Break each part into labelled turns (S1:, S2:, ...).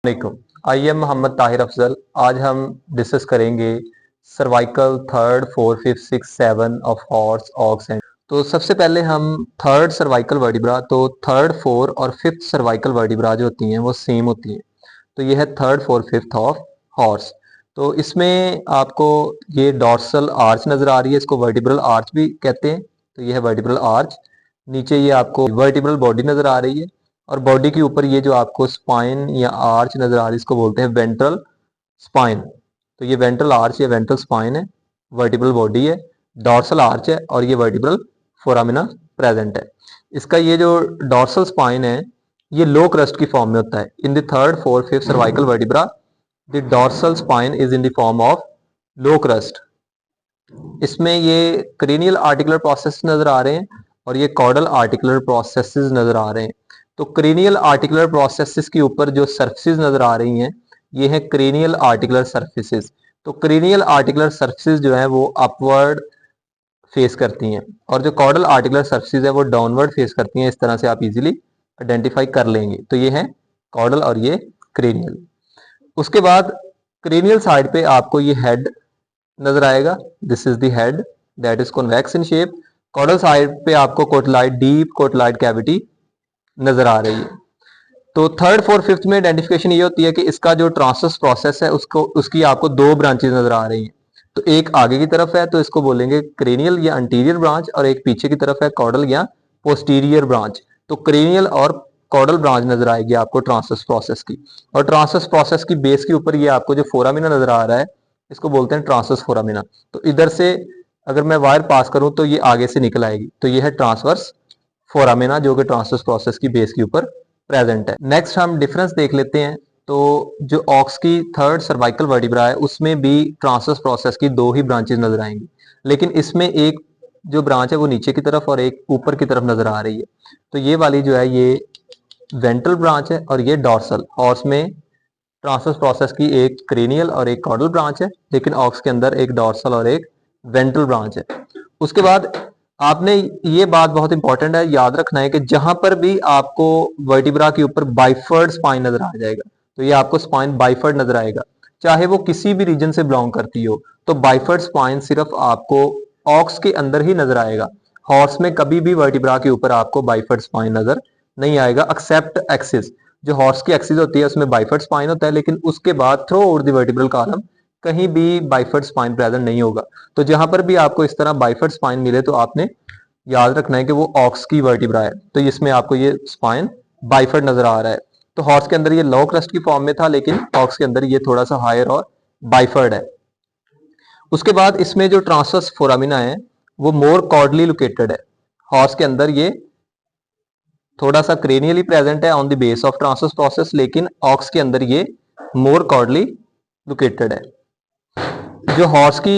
S1: वालेकुम। I am Mohammad Tahir Afzal. आज हम डिस्कस करेंगे cervical third fourth fifth six seven of horse ox and. तो सबसे पहले हम थर्ड सर्वाइकल वर्टिब्रा, तो थर्ड फोर और फिफ्थ सर्वाइकल वर्टिब्रा जो होती हैं वो सेम होती हैं। तो ये है third four fifth of horse. तो इसमें आपको ये डॉर्सल आर्च नजर आ रही है, इसको वर्टिब्रल आर्च भी कहते हैं। तो ये है वर्टिब्रल आर्च। नीचे ये आपको वर्टिब्रल बॉडी नजर आ रही है और बॉडी के ऊपर ये जो आपको स्पाइन या आर्च नजर आ रही है इसको बोलते हैं वेंट्रल स्पाइन। तो ये वेंट्रल आर्च या वेंट्रल स्पाइन है, वर्टिब्रल बॉडी है, डॉर्सल आर्च है और ये वर्टिब्रल फोरामिना प्रेजेंट है। इसका ये जो डॉर्सल स्पाइन है ये लो क्रस्ट की फॉर्म में होता है। In the third fourth fifth cervical vertebra the dorsal spine is in the form of low crust. इसमें ये क्रेनियल आर्टिकुलर प्रोसेस नजर आ रहे हैं और ये कॉर्डल आर्टिकुलर प्रोसेसेस नजर आ रहे हैं। तो क्रेनियल आर्टिकुलर प्रोसेसेस के ऊपर जो सर्फेसिस नजर आ रही हैं ये है क्रेनियल आर्टिकुलर सर्फेसिस। तो क्रेनियल आर्टिकुलर सर्फेसिस जो है वो अपवर्ड फेस करती हैं और जो कॉर्डल आर्टिकुलर सर्फेसिस है वो डाउनवर्ड फेस करती हैं। इस तरह से आप इजीली आइडेंटिफाई कर लेंगे। तो ये है कॉर्डल और ये क्रेनियल। उसके बाद क्रेनियल साइड पे आपको ये हेड नजर आएगा, this is the head that is convex in shape. Caudal side पे आपको कोटलाइड डीप कोटलाइड कैविटी नजर आ रही है। तो थर्ड फोर्थ फिफ्थ में आइडेंटिफिकेशन ये होती है कि इसका जो ट्रांसवर्स प्रोसेस है उसको उसकी आपको दो ब्रांचेस नजर आ रही हैं। तो एक आगे की तरफ है तो इसको बोलेंगे क्रेनियल या अंटीरियर ब्रांच और एक पीछे की तरफ है कॉर्डल या पोस्टीरियर ब्रांच। तो क्रेनियल और कॉर्डल ब्रांच नजर आएगी आपको ट्रांसवर्स प्रोसेस की। और ट्रांसवर्स प्रोसेस की बेस के ऊपर ये आपको जो फोरामिना नजर आ रहा है इसको बोलते हैं ट्रांसवर्स फोरामिना। तो इधर से अगर मैं वायर पास करूं तो ये आगे से निकल आएगी। तो ये है ट्रांसवर्स फोरामिना जो कि ट्रांसवर्स प्रोसेस की बेस के ऊपर प्रेजेंट है। नेक्स्ट हम डिफरेंस देख लेते हैं। तो जो ऑक्स की थर्ड सर्वाइकल वर्टिब्रा है उसमें भी ट्रांसवर्स प्रोसेस की दो ही ब्रांचेस नजर आएंगी, लेकिन इसमें एक जो ब्रांच है वो नीचे की तरफ और एक ऊपर की तरफ नजर आ रही है। तो ये वाली जो है ये वेंट्रल ब्रांच है और ये डॉर्सल। हॉर्स में ट्रांसवर्स प्रोसेस की एक क्रेनियल और एक कॉर्डल ब्रांच है, लेकिन ऑक्स के अंदर एक डॉर्सल और एक वेंट्रल ब्रांच है। उसके बाद आपने ये बात बहुत इंपॉर्टेंट है, याद रखना है कि जहां पर भी आपको वर्टिब्रा के ऊपर बाइफर्ड स्पाइन नजर आ जाएगा तो ये आपको स्पाइन बाइफर्ड नजर आएगा, चाहे वो किसी भी रीजन से बिलोंग करती हो। तो बाइफर्ड स्पाइन सिर्फ आपको ऑक्स के अंदर ही नजर आएगा। हॉर्स में कभी भी वर्टिब्रा के ऊपर आपको बाइफर्ड स्पाइन नजर नहीं आएगा एक्सेप्ट एक्सिस। जो हॉर्स की एक्सिस होती है उसमें बाइफर्ड स्पाइन होता है, लेकिन उसके बाद through out the vertebral column कहीं भी बाइफर्ड स्पाइन प्रेजेंट नहीं होगा। तो जहां पर भी आपको इस तरह बाइफर्ड स्पाइन मिले तो आपने याद रखना है कि वो ऑक्स की वर्टिब्रा है। तो इसमें आपको ये स्पाइन बाइफर्ड नजर आ रहा है। तो हॉर्स के अंदर ये लो क्रस्ट की फॉर्म में था, लेकिन ऑक्स के अंदर ये थोड़ा सा हायर और बाइफर्ड है। उसके बाद इसमें जो ट्रांसवर्स फोरामिना है वो मोर कॉर्डली लोकेटेड है। हॉर्स के अंदर ये थोड़ा सा क्रेनियली प्रेजेंट है on the base of transverse process, लेकिन ऑक्स के अंदर ये मोर कॉर्डली लोकेटेड है। जो हॉर्स की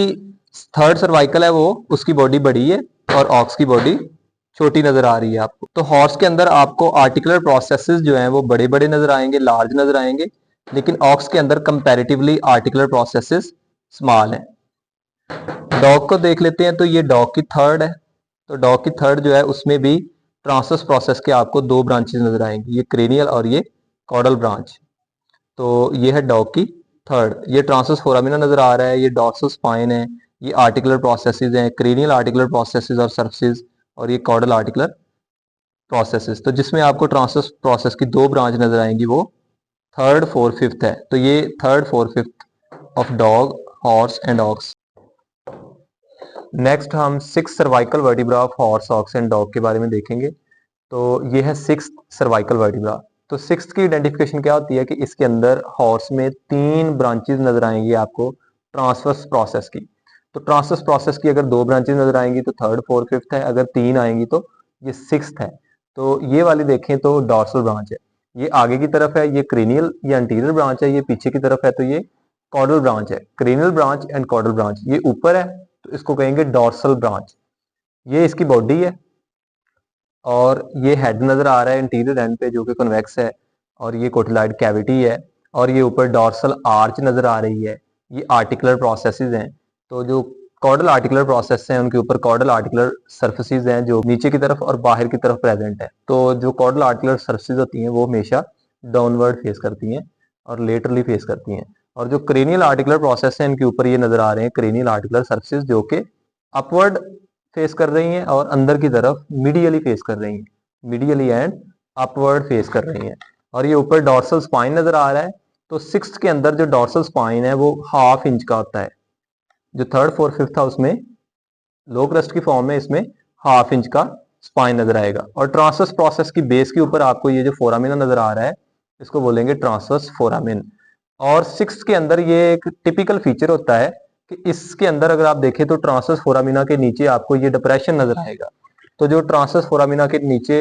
S1: थर्ड सर्वाइकल है वो उसकी बॉडी बड़ी है और ऑक्स की बॉडी छोटी नजर आ रही है आपको। तो हॉर्स के अंदर आपको आर्टिकुलर प्रोसेसेस जो हैं वो बड़े बड़े नजर आएंगे, लार्ज नजर आएंगे, लेकिन ऑक्स के अंदर कंपैरेटिवली आर्टिकुलर प्रोसेसेस स्मॉल है। डॉग को देख लेते हैं। तो ये डॉग की थर्ड है। तो डॉग की थर्ड जो है उसमें भी ट्रांसवर्स प्रोसेस के आपको दो ब्रांचेस नजर आएंगी, ये क्रेनियल और ये कॉर्डल ब्रांच। तो ये है डॉग की थर्ड। ये ट्रांसवर्स फोरामिना नजर आ रहा है, ये डॉर्सल स्पाइन है, ये आर्टिकुलर प्रोसेसेस हैं, क्रेनियल आर्टिकुलर प्रोसेसेस और सर्फेसिस, और ये कॉर्डल आर्टिकुलर प्रोसेसेस। तो जिसमें आपको ट्रांसवर्स प्रोसेस की दो ब्रांच नजर आएंगी वो थर्ड फोर्थ फिफ्थ है। तो ये third fourth fifth of dog horse and ox. Next हम six cervical vertebra of horse ox and dog के बारे में देखेंगे। तो ये है सिक्स सर्वाइकल वर्टिब्रा। तो सिक्स की आइडेंटिफिकेशन क्या होती है कि इसके अंदर हॉर्स में तीन ब्रांचेस नजर आएंगी आपको ट्रांसवर्स प्रोसेस की। तो ट्रांसवर्स प्रोसेस की अगर दो ब्रांचेस नजर आएंगी तो थर्ड फोर्थ फिफ्थ है, अगर तीन आएंगी तो ये सिक्स्थ है। तो ये वाली देखें तो डॉर्सल ब्रांच है, ये आगे की तरफ है, ये क्रेनियल या अंटीरियर ब्रांच है, ये पीछे की तरफ है तो ये कॉर्डल ब्रांच है। Cranial branch and caudal branch, ये ऊपर है तो इसको कहेंगे डॉर्सल ब्रांच। ये इसकी बॉडी है और ये हेड नजर आ रहा है इंटीरियर एंड पे जो कि कन्वेक्स है, और ये कोटिलाइड कैविटी है, और ये ऊपर डॉर्सल आर्च नजर आ रही है। ये आर्टिकुलर प्रोसेसेस हैं। तो जो कॉर्डल आर्टिकुलर प्रोसेस हैं उनके ऊपर कॉर्डल आर्टिकुलर सर्फेसिस हैं जो नीचे की तरफ और बाहर की तरफ प्रेजेंट है। तो जो कॉर्डल आर्टिकुलर सर्फेसिस होती हैं वो हमेशा डाउनवर्ड फेस करती हैं। और लेटरली फेस करती हैं। और जो क्रेनियल आर्टिकुलर प्रोसेस है इनके ऊपर ये नजर आ रहे हैं क्रेनियल आर्टिकुलर सर्फेसिस जो कि अपवर्ड फेस कर रही हैं और अंदर की तरफ मीडियली फेस कर रही हैं, मीडियली एंड अपवर्ड फेस कर रही हैं। और ये ऊपर डॉर्सल स्पाइन नजर आ रहा है। तो सिक्स्थ के अंदर जो डॉर्सल स्पाइन है वो 1/2 इंच का होता है। जो थर्ड फोर्थ फिफ्थ है उसमें लो क्रस्ट की फॉर्म में इसमें 1/2 इंच का स्पाइन नजर आएगा। और ट्रांसवर्स प्रोसेस की बेस के ऊपर आपको ये जो फोरामिना नजर आ रहा है इसको बोलेंगे ट्रांसवर्स फोरामिन। और सिक्स के अंदर ये एक टिपिकल फीचर होता है कि इसके अंदर अगर आप देखें तो ट्रांसवर्स फोरामिना के नीचे आपको ये डिप्रेशन नजर आएगा। तो जो ट्रांसवर्स फोरामिना के नीचे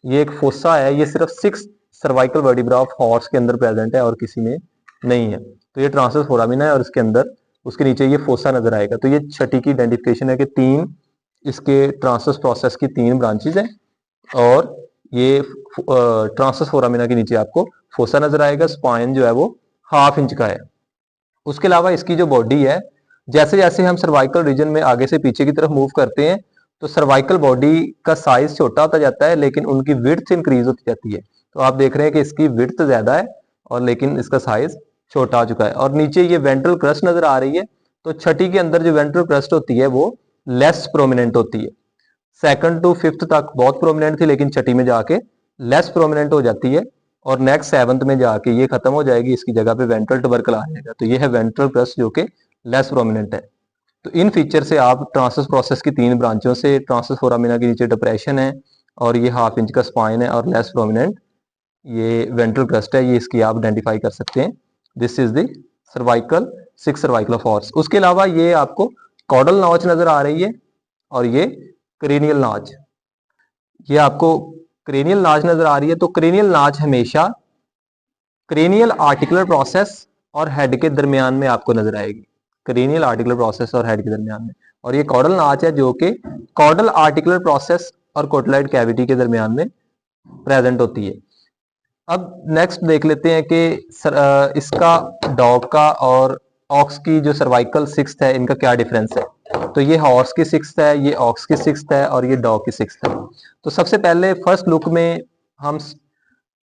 S1: ये एक फोसा है ये सिर्फ 6 सर्वाइकल वर्टिब्रा ऑफ हॉर्स के अंदर प्रेजेंट है और किसी में नहीं है। तो ये ट्रांसवर्स फोरामिना है और इसके अंदर उसके नीचे ये फोसा नजर आएगा। तो ये छठी की आइडेंटिफिकेशन है कि 3 इसके ट्रांसवर्स प्रोसेस की 3 ब्रांचेज हैं और ये ट्रांसवर्स फोरामिना के नीचे आपको फोसा नजर आएगा। स्पाइन जो है वो 1/2 इंच का है। उसके अलावा इसकी जो बॉडी है जैसे जैसे हम सर्वाइकल रीजन में आगे से पीछे की तरफ मूव करते हैं तो सर्वाइकल बॉडी का साइज छोटा होता जाता है लेकिन उनकी विड्थ इंक्रीज होती जाती है। तो आप देख रहे हैं कि इसकी विड्थ ज्यादा है और लेकिन इसका साइज छोटा आ चुका है। और नीचे ये वेंट्रल क्रस्ट नजर आ रही है। तो छठी के अंदर जो वेंट्रल क्रस्ट होती है वो लेस प्रोमिनेंट होती है। सेकंड टू फिफ्थ तक बहुत प्रोमिनेंट थी लेकिन छठी में जाके लेस प्रोमिनेंट हो जाती है और नेक्स्ट सेवंथ में जाके ये खत्म हो जाएगी, इसकी जगह पे वेंट्रल टबरकल आ जाएगा। तो ये है वेंट्रल क्रस्ट जो कि लेस प्रोमिनेंट है। तो इन फीचर से आप ट्रांसवर्स प्रोसेस की 3 ब्रांचों से ट्रांसवर्स फोरामिना के नीचे डिप्रेशन है और ये 1/2 इंच का स्पाइन है और लेस प्रोमिनेंट ये वेंट्रल क्रस्ट है, ये इसकी आप आइडेंटिफाई कर सकते हैं। This is the cervical 6 cervical of horse. उसके अलावा ये आपको कॉडल नॉच नजर आ रही है और ये क्रेनियल नाच, ये आपको क्रेनियल नाच नजर आ रही है। तो क्रेनियल नाच हमेशा क्रेनियल आर्टिकुलर प्रोसेस और हेड के दरमियान में आपको नजर आएगी, क्रेनियल आर्टिकुलर प्रोसेस और हेड के दरमियान में। और ये कॉडल नाच है जो कि कॉडल आर्टिकुलर प्रोसेस और कोटलाइड कैविटी के दरमियान में प्रेजेंट होती है। अब नेक्स्ट देख लेते हैं कि इसका डॉग का और ऑक्स की जो सर्वाइकल 6th है इनका क्या डिफरेंस है। तो ये हॉर्स की 6th है, ये ऑक्स की 6th है और ये डॉग की 6th है। तो सबसे पहले फर्स्ट लुक में हम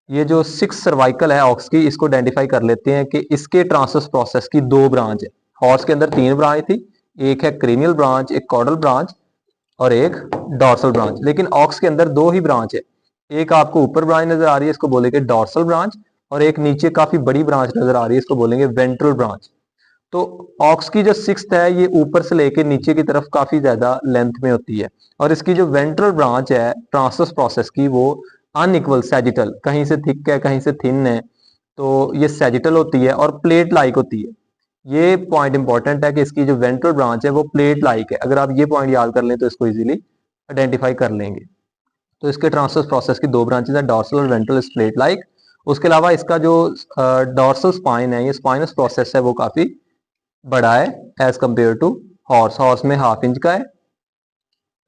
S1: ये जो 6 सर्वाइकल है ऑक्स की इसको आइडेंटिफाई कर लेते हैं कि इसके ट्रांसवर्स प्रोसेस की 2 ब्रांच है। हॉर्स के अंदर 3 ब्रांच थी, एक है क्रेनियल ब्रांच, एक कॉडल ब्रांच और एक डॉर्सल ब्रांच। लेकिन ऑक्स के अंदर 2 ही ब्रांच है, एक आपको ऊपर ब्रांच नजर आ रही है इसको बोलेंगे डॉर्सल ब्रांच और एक नीचे काफी बड़ी ब्रांच नजर आ रही है इसको बोलेंगे वेंट्रल ब्रांच। तो ऑक्स की जो 6th है ये ऊपर से लेके नीचे की तरफ काफी ज्यादा लेंथ में होती है और इसकी जो वेंट्रल ब्रांच है ट्रांसवर्स प्रोसेस की वो अनइक्वल सैजिटल, कहीं से थिक है कहीं से थिन है। तो ये सैजिटल होती है और प्लेट लाइक होती है। ये पॉइंट इंपॉर्टेंट है कि इसकी जो वेंट्रल ब्रांच है वो प्लेट लाइक है। अगर आप ये पॉइंट याद कर लें तो इसको इजीली आइडेंटिफाई कर लेंगे। तो इसके ट्रांसवर्स प्रोसेस की 2 ब्रांचेस है, डॉर्सल और वेंट्रल स्प्लेट लाइक। उसके अलावा इसका जो डॉर्सल स्पाइन है ये स्पाइनस प्रोसेस है वो काफी बड़ा है as compare to horse. Horse में 1/2 इंच का है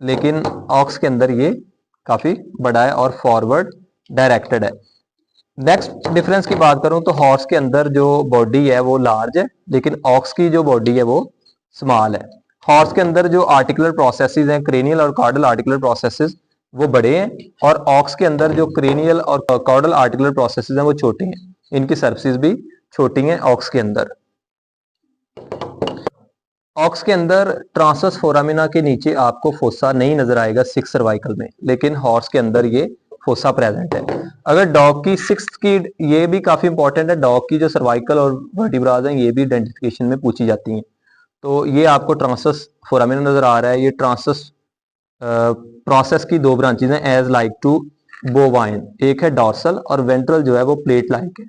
S1: लेकिन ऑक्स के अंदर ये काफी बड़ा है और फॉरवर्ड डायरेक्टेड है। नेक्स्ट डिफरेंस की बात करूं तो हॉर्स के अंदर जो बॉडी है वो लार्ज है लेकिन ऑक्स की जो बॉडी है वो स्मॉल है। हॉर्स के अंदर जो आर्टिकुलर प्रोसेसेस हैं क्रेनियल और कॉर्डल आर्टिकुलर प्रोसेसेस वो बड़े हैं और ऑक्स के अंदर जो क्रेनियल और कॉर्डल आर्टिकुलर प्रोसेसेस हैं वो छोटे हैं, इनकी सर्फेसिस भी छोटी हैं ऑक्स के अंदर। ऑक्स के अंदर ट्रांसवर्स फोरामिना के नीचे आपको फोसा नहीं नजर आएगा 6 सर्वाइकल में, लेकिन हॉर्स के अंदर ये फोसा प्रेजेंट है। अगर डॉग की 6th की, ये भी काफी इंपॉर्टेंट है, डॉग की जो सर्वाइकल और वर्टिब्राज हैं ये भी आइडेंटिफिकेशन में पूछी जाती हैं। तो ये आपको ट्रांसवर्स फोरामिना नजर आ रहा है, ये ट्रांसवर्स प्रोसेस की 2 ब्रांचेज हैं एज लाइक टू बोवाइन, एक है डॉर्सल और वेंट्रल जो है वो प्लेट लाइक है।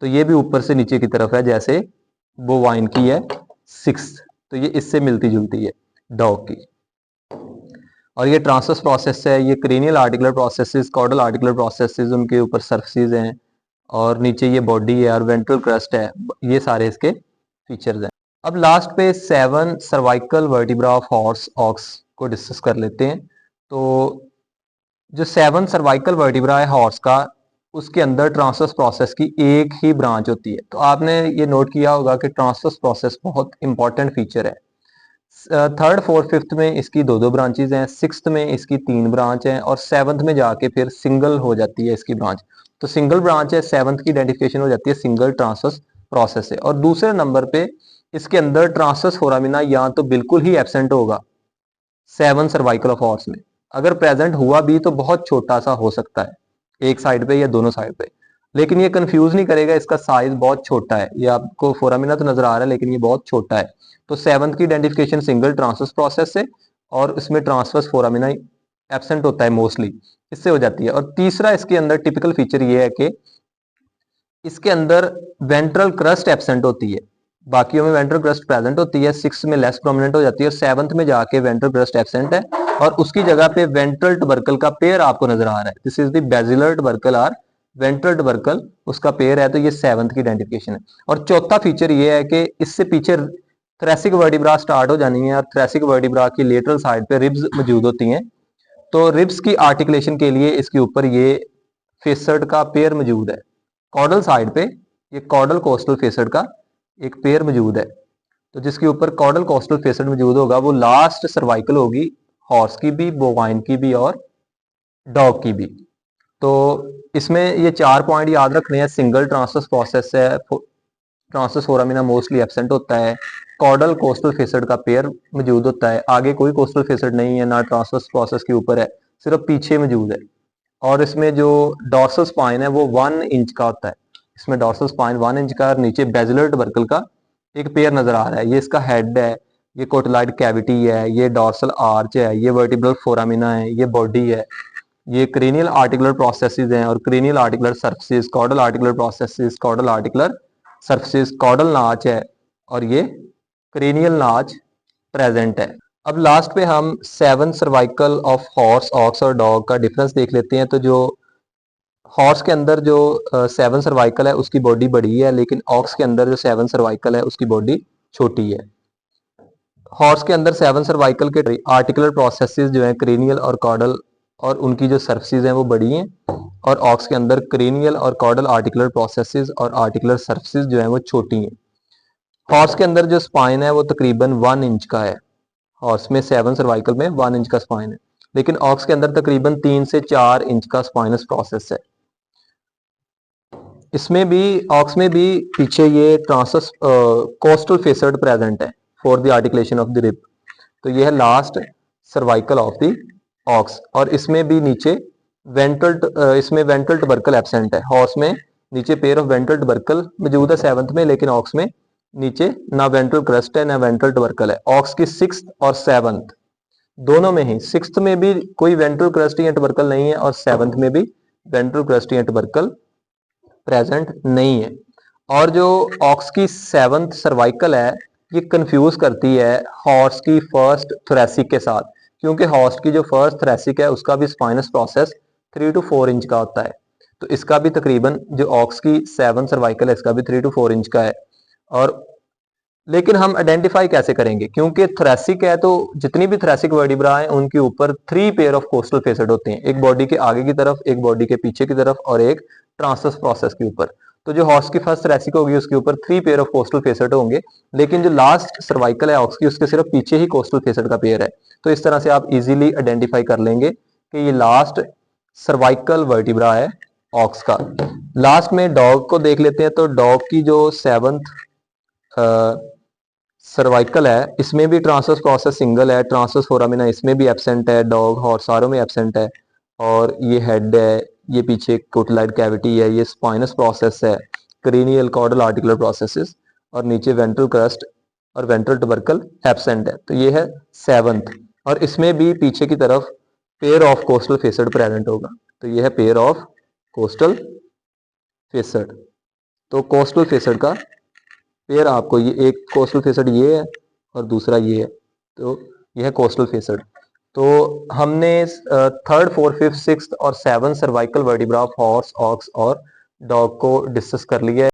S1: तो ये भी ऊपर से नीचे की तरफ है जैसे बोवाइन की है 6th। तो ये इससे मिलती जुलती है डॉग की। और ये ट्रांसवर्स प्रोसेस है, ये cranial articular processes, caudal articular processes, उनके ऊपर सर्फेसिस हैं और नीचे ये बॉडी है और वेंट्रल क्रस्ट है, ये सारे इसके फीचर्स हैं। अब लास्ट पे 7 cervical vertebra of horse ox को डिस्कस कर लेते हैं। तो जो 7 सर्वाइकल वर्टिब्रा है हॉर्स का उसके अंदर ट्रांसवर्स प्रोसेस की एक ही ब्रांच होती है। तो आपने ये नोट किया होगा कि ट्रांसवर्स प्रोसेस बहुत इंपॉर्टेंट फीचर है। थर्ड फोर्थ फिफ्थ में इसकी 2 ब्रांचेज हैं, 6th में इसकी 3 ब्रांच हैं और 7th में जाके फिर सिंगल हो जाती है इसकी ब्रांच। तो सिंगल ब्रांच है, सेवंथ की आइडेंटिफिकेशन हो जाती है सिंगल ट्रांसवर्स प्रोसेस से। और दूसरे नंबर पे इसके अंदर ट्रांसवर्स फोरामिना या तो बिल्कुल ही एब्सेंट होगा 7 सर्वाइकल ऑफ हॉर्स में, अगर प्रेजेंट हुआ भी तो बहुत छोटा सा हो सकता है, एक साइड पे या दोनों साइड पे, लेकिन ये कंफ्यूज नहीं करेगा, इसका साइज बहुत छोटा है। ये आपको फोरामिना तो नजर आ रहा है लेकिन ये बहुत छोटा है। तो सेवंथ की आइडेंटिफिकेशन सिंगल ट्रांसवर्स प्रोसेस से और इसमें ट्रांसवर्स फोरामिना एब्सेंट होता है मोस्टली, इससे हो जाती है। और तीसरा इसके अंदर टिपिकल फीचर ये है कि इसके अंदर वेंट्रल क्रस्ट एब्सेंट होती है, बाकियों में वेंट्रल क्रस्ट प्रेजेंट होती है, सिक्स में लेस प्रोमिनेंट हो जाती है और सेवंथ में जाके वेंट्रल क्रस्ट एब्सेंट है और उसकी जगह पे वेंट्रल टबर्कल का पेयर आपको नजर आ रहा है। दिस इज द बेसिलर टबर्कल और वेंट्रल टबर्कल उसका पेयर है, तो ये सेवंथ की आइडेंटिफिकेशन है। और चौथा फीचर ये है कि इससे पीछे थ्रेसिक वर्टिब्रा स्टार्ट हो जानी है और थ्रेसिक वर्टिब्रा की लेटरल साइड पे रिब्स मौजूद होती हैं, तो रिब्स की आर्टिकुलेशन के लिए इसके ऊपर ये फेसड का पेयर मौजूद है। कॉर्डल साइड पे ये कॉर्डल कोस्टल फेसड का एक पेयर मौजूद है, तो जिसके ऊपर कॉर्डल कोस्टल फेसड मौजूद होगा वो लास्ट सर्वाइकल होगी हॉर्स की भी, बोवाइन की भी और डॉग की भी। तो इसमें ये 4 पॉइंट याद रखने हैं। सिंगल ट्रांसवर्स प्रोसेस है, ट्रांसवर्स फोरामिना मोस्टली एब्सेंट होता है, कॉर्डल कोस्टल फेसड का पेयर मौजूद होता है, आगे कोई कोस्टल फेसड नहीं है, ना ट्रांसवर्स प्रोसेस के ऊपर है, सिर्फ पीछे मौजूद है। और इसमें जो डॉर्सल स्पाइन है वो 1 इंच का होता है, इसमें डॉर्सल स्पाइन 1 इंच का और नीचे बेसिलर टबर्कल का एक पेयर नजर आ रहा है। ये इसका हेड है, ये कोटलाइड कैविटी है, ये डॉर्सल आर्च है, ये वर्टिब्रल फोरामिना है, ये बॉडी है, ये क्रेनियल आर्टिकुलर प्रोसेसेस हैं और cranial articular surfaces, caudal articular processes, caudal articular surfaces, caudal notch है और ये क्रेनियल नाच प्रेजेंट है। अब लास्ट पे हम 7 सर्वाइकल ऑफ हॉर्स, ऑक्स और डॉग का डिफरेंस देख लेते हैं। तो जो हॉर्स के अंदर जो 7 सर्वाइकल है उसकी बॉडी बड़ी है, लेकिन ऑक्स के अंदर जो 7 सर्वाइकल है उसकी बॉडी छोटी है। हॉर्स के अंदर 7 सर्वाइकल के आर्टिकुलर प्रोसेसेस जो है क्रेनियल और कॉर्डल और उनकी जो सर्फेसिस हैं वो बड़ी हैं, और ऑक्स के अंदर क्रेनियल और कॉर्डल आर्टिकुलर प्रोसेसेस और आर्टिकुलर सर्फेसिस जो है वो छोटी हैं। हॉर्स के अंदर जो स्पाइन है वो तकरीबन 1 इंच का है, हॉर्स में 7 सर्वाइकल में 1 इंच का स्पाइन है, लेकिन ऑक्स के अंदर तकरीबन 3 से 4 इंच का स्पाइनस प्रोसेस है। इसमें भी ऑक्स में भी पीछे ये ट्रांसस कोस्टल फेसड प्रेजेंट है for the articulation of the rib, तो ये है last cervical of the ox. और इसमें भी नीचे इसमें वेंट्रल टबर्कल एब्सेंट है, हॉर्स में नीचे पेयर ऑफ वेंट्रल टबर्कल मौजूद है 7th में, लेकिन ऑक्स में नीचे ना वेंट्रल क्रस्ट है ना वेंट्रल टबर्कल है। ऑक्स की 6th और 7th दोनों में ही, 6th में भी कोई वेंट्रल क्रस्ट या टबर्कल नहीं है और 7th में भी वेंट्रल क्रस्ट या टबर्कल प्रेजेंट नहीं है। और जो ऑक्स की 7th सर्वाइकल है ये कंफ्यूज करती है हॉर्स की फर्स्ट थोरेसिक के साथ, क्योंकि हॉर्स की जो फर्स्ट थोरेसिक है उसका भी स्पाइनस प्रोसेस 3 to 4 इंच का होता है, तो इसका भी तकरीबन जो ऑक्स की 7 सर्वाइकल है इसका भी 3 to 4 इंच का है। और लेकिन हम आइडेंटिफाई कैसे करेंगे, क्योंकि थोरेसिक है तो जितनी भी थोरेसिक वर्टिब्रा है उनके ऊपर 3 पेयर ऑफ कोस्टल फेसेड होते हैं, एक बॉडी के आगे की तरफ, एक बॉडी के पीछे की तरफ और एक ट्रांसवर्स प्रोसेस के ऊपर। तो जो हॉर्स की फर्स्ट थोरेसिक होगी उसके ऊपर 3 पेयर ऑफ कोस्टल फेसेड होंगे, लेकिन जो लास्ट सर्वाइकल है ऑक्स की उसके सिर्फ पीछे ही कोस्टल फेसेड का पेयर है। तो इस तरह से आप इजीली आइडेंटिफाई कर लेंगे कि ये लास्ट सर्वाइकल वर्टिब्रा है ऑक्स का। लास्ट में डॉग को देख लेते हैं। तो डॉग की जो 7th सर्वाइकल है इसमें भी ट्रांसवर्स प्रोसेस सिंगल है, ट्रांसवर्स फोरामिना इसमें भी एब्सेंट है, डॉग हॉर्स सारों में एब्सेंट है। और ये हेड है, ये पीछे कोटलाइड कैविटी है, ये स्पाइनस प्रोसेस है, क्रेनियल कॉर्डल आर्टिकुलर प्रोसेसेस और नीचे वेंट्रल क्रस्ट और वेंट्रल टबर्कल एब्सेंट है। तो ये है 7th, और इसमें भी पीछे की तरफ pair of coastal faced present होगा, तो ये है पेयर ऑफ कोस्टल फेसड। तो कोस्टल फेसड का पेयर आपको ये एक कोस्टल फेसड ये है और दूसरा ये है, तो ये है कोस्टल फेसड। तो हमने 3rd 4th 5th 6th और 7th cervical vertebra of horse, ox और डॉग को डिस्कस कर लिया है।